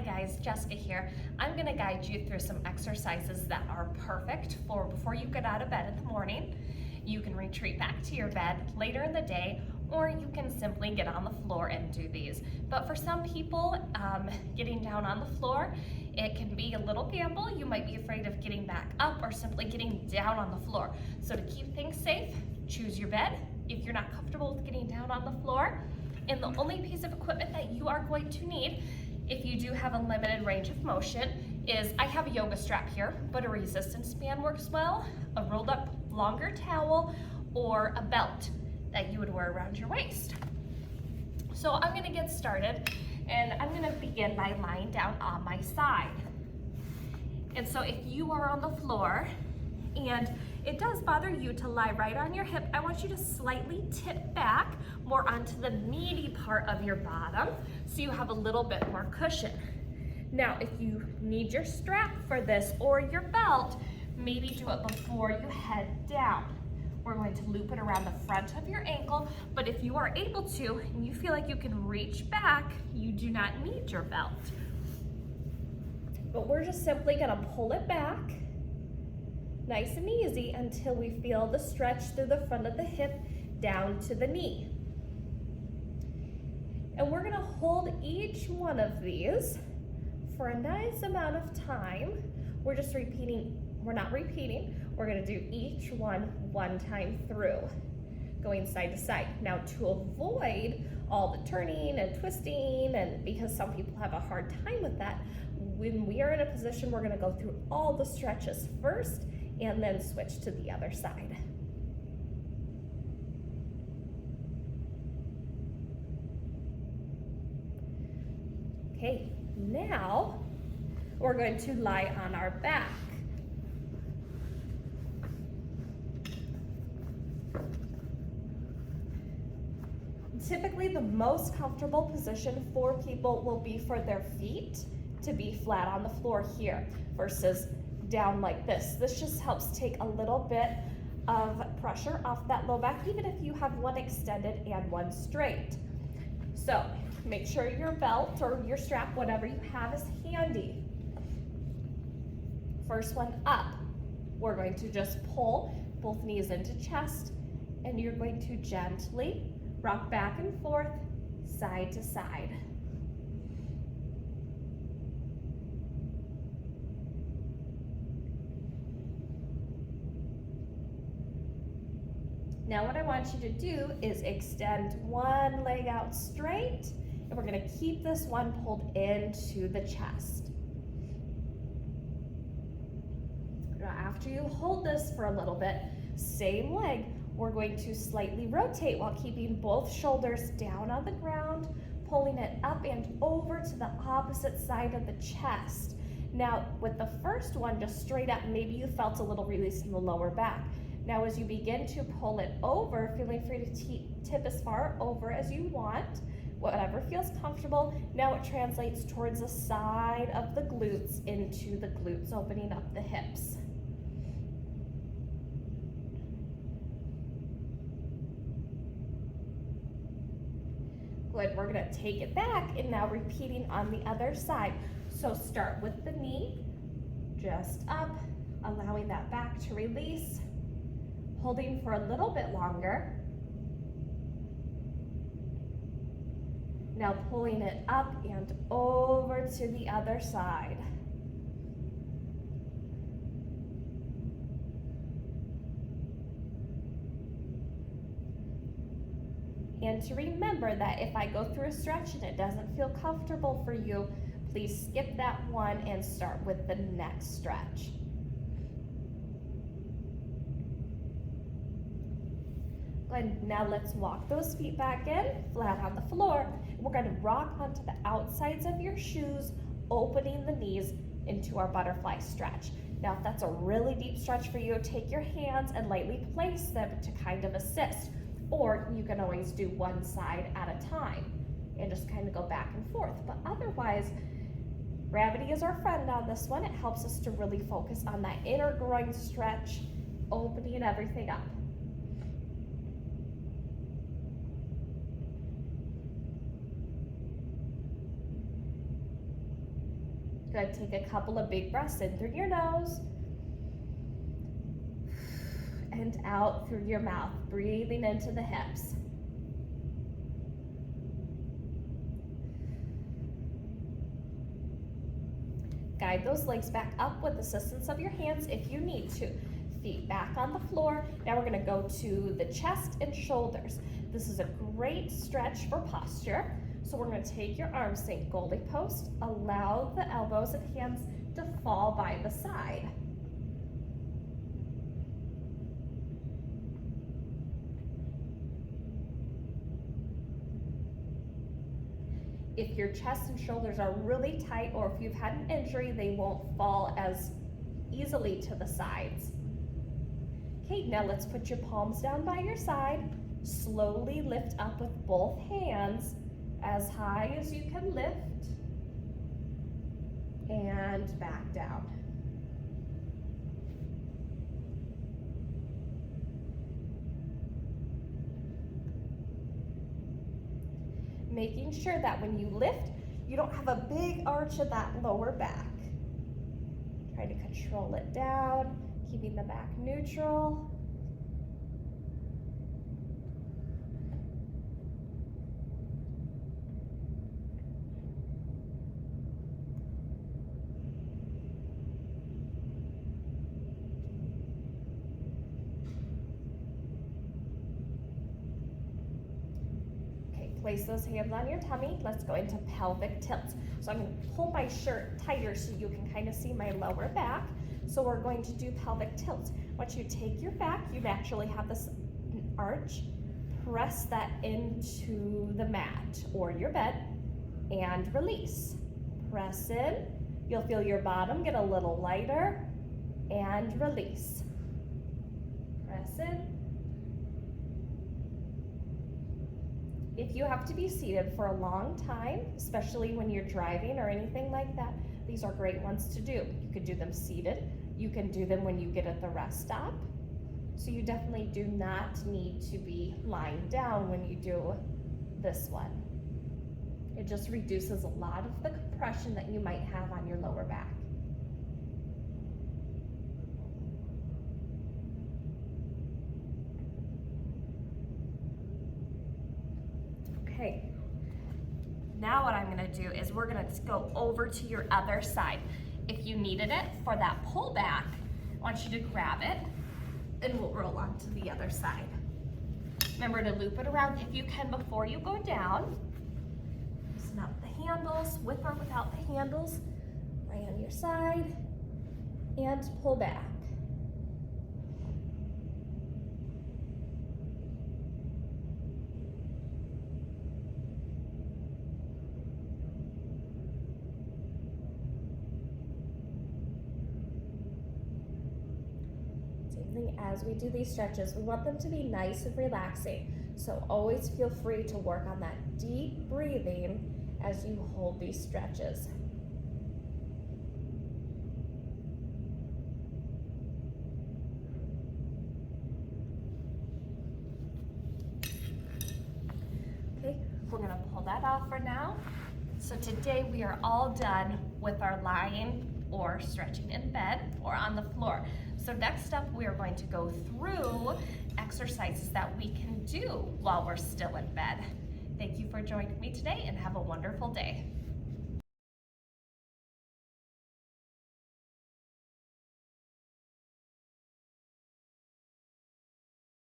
guys, Jessica here. I'm gonna guide you through some exercises that are perfect for before you get out of bed in the morning. You can retreat back to your bed later in the day, or you can simply get on the floor and do these. But for some people, getting down on the floor, it can be a little gamble. You might be afraid of getting back up or simply getting down on the floor. So to keep things safe, choose your bed. If you're not comfortable with getting down on the floor, and the only piece of equipment that you are going to need, if you do have a limited range of motion, is I have a yoga strap here, but a resistance band works well, a rolled up longer towel, or a belt that you would wear around your waist. So I'm gonna get started, and I'm gonna begin by lying down on my side. And so if you are on the floor, and it does bother you to lie right on your hip, I want you to slightly tip back more onto the meaty part of your bottom so you have a little bit more cushion. Now, if you need your strap for this or your belt, maybe do it before you head down. We're going to loop it around the front of your ankle, but if you are able to and you feel like you can reach back, you do not need your belt. But we're just simply gonna pull it back nice and easy until we feel the stretch through the front of the hip down to the knee. And we're gonna hold each one of these for a nice amount of time. We're just repeating, we're not repeating, we're gonna do each one time through, going side to side. Now to avoid all the turning and twisting, and because some people have a hard time with that, when we are in a position, we're gonna go through all the stretches first and then switch to the other side. Okay, now we're going to lie on our back. Typically, the most comfortable position for people will be for their feet to be flat on the floor here versus down like this. This just helps take a little bit of pressure off that low back, even if you have one extended and one straight. So make sure your belt or your strap, whatever you have, is handy. First one up, we're going to just pull both knees into chest, and you're going to gently rock back and forth, side to side. Now what I want you to do is extend one leg out straight, and we're gonna keep this one pulled into the chest. Now after you hold this for a little bit, same leg, we're going to slightly rotate while keeping both shoulders down on the ground, pulling it up and over to the opposite side of the chest. Now with the first one, just straight up, maybe you felt a little release in the lower back. Now as you begin to pull it over, feeling free to tip as far over as you want, whatever feels comfortable. Now it translates towards the side of the glutes into the glutes, opening up the hips. Good, we're gonna take it back and now repeating on the other side. So start with the knee, just up, allowing that back to release, holding for a little bit longer. Now pulling it up and over to the other side. And to remember that if I go through a stretch and it doesn't feel comfortable for you, please skip that one and start with the next stretch. Good, now let's walk those feet back in, flat on the floor. We're gonna rock onto the outsides of your shoes, opening the knees into our butterfly stretch. Now, if that's a really deep stretch for you, take your hands and lightly place them to kind of assist. Or you can always do one side at a time and just kind of go back and forth. But otherwise, gravity is our friend on this one. It helps us to really focus on that inner groin stretch, opening everything up. Good, take a couple of big breaths in through your nose and out through your mouth, breathing into the hips. Guide those legs back up with assistance of your hands if you need to. Feet back on the floor. Now we're gonna go to the chest and shoulders. This is a great stretch for posture. So we're gonna take your arms, think goalie post, allow the elbows and hands to fall by the side. If your chest and shoulders are really tight, or if you've had an injury, they won't fall as easily to the sides. Okay, now let's put your palms down by your side. Slowly lift up with both hands as high as you can lift, and back down. Making sure that when you lift, you don't have a big arch of that lower back. Try to control it down, keeping the back neutral. Place those hands on your tummy. Let's go into pelvic tilts. So I'm going to pull my shirt tighter so you can kind of see my lower back. So we're going to do pelvic tilts. Once you take your back, you naturally have this arch. Press that into the mat or your bed and release. Press in. You'll feel your bottom get a little lighter and release. Press in. If you have to be seated for a long time, especially when you're driving or anything like that, these are great ones to do. You could do them seated. You can do them when you get at the rest stop. So you definitely do not need to be lying down when you do this one. It just reduces a lot of the compression that you might have on your lower back. Okay, now what I'm gonna do is we're gonna go over to your other side. If you needed it for that pull back, I want you to grab it and we'll roll on to the other side. Remember to loop it around if you can before you go down. Loosen up the handles, with or without the handles. Lay on your side and pull back. As we do these stretches, we want them to be nice and relaxing. So always feel free to work on that deep breathing as you hold these stretches. Okay, we're gonna pull that off for now. So today we are all done with our lying or stretching in bed or on the floor. So next up, we are going to go through exercises that we can do while we're still in bed. Thank you for joining me today and have a wonderful day.